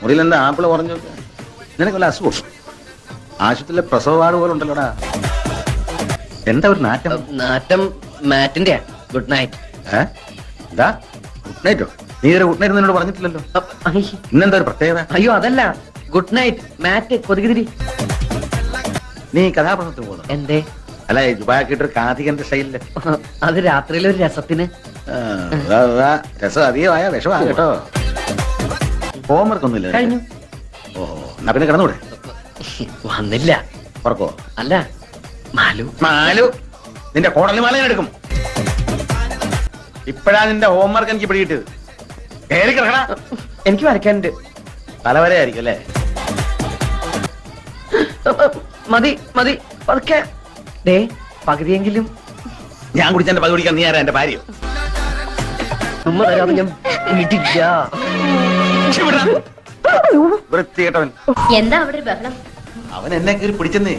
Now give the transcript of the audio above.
മുറിയിൽ എന്താ ആപ്പിള് പറഞ്ഞു നിനക്ക് വല്ല അസുഖം ആശുപത്രിയിലെ പ്രസവ വാർഡ് പോലെ ഉണ്ടല്ലോടാ. എന്താ ഒരു നാറ്റം? നാറ്റം മാറ്റിന്റെ ഗുഡ് നൈറ്റ്. എന്താ ഗുഡ് നൈറ്റോ? നീ ഒരു ഗുഡ് നൈറ്റ് നിന്നോട് പറഞ്ഞിട്ടില്ലല്ലോ. ഇന്നെന്താ ഒരു പ്രത്യേകത? അയ്യോ അതല്ല, ഗുഡ് നൈറ്റ് മാറ്റ് കൊതുകുതിരി. നീ കഥാപ്രസംഗത്തിന് പോകുന്നു? എന്തേ? അല്ല ജുബാക്കിട്ടൊരു കാഥികന്റെ സ്റ്റൈലില്. അത് രാത്രിയിലൊരു രസത്തിന്. രസം അധികമായ വിഷമാ കേട്ടോ. ഹോംവർക്ക് ഒന്നുമില്ല കഴിഞ്ഞു. ഓഹോ, എന്നാ പിന്നെ കിടന്നൂടെ? വന്നില്ല. ഉറക്കോ? അല്ല മാലു. മാലു നിന്റെ കോടലി മാല ഞാൻ എടുക്കും. ഇപ്പഴാ നിന്റെ ഹോംവർക്ക് എനിക്ക് പിടികിട്ടത്. കേറി കിടക്കണ. എനിക്ക് വരയ്ക്കാനുണ്ട്. തലവരെ ആയിരിക്കും അല്ലേ? മതി മതി പതുക്കെ. ദേ പകുതിയെങ്കിലും. ഞാൻ കുടിച്ചെന്റെ പകുതി കുടിക്കാൻ നീ ആരാ? എന്റെ ഭാര്യ? ഉമ്മ തരാതെ ഞാൻ വീട്ടില്ല. വൃത്തികെട്ടവൻ. എന്താ അവിടെ ഒരു ബഹളം? അവൻ എന്നെ കയറി പിടിച്ചെന്നേ.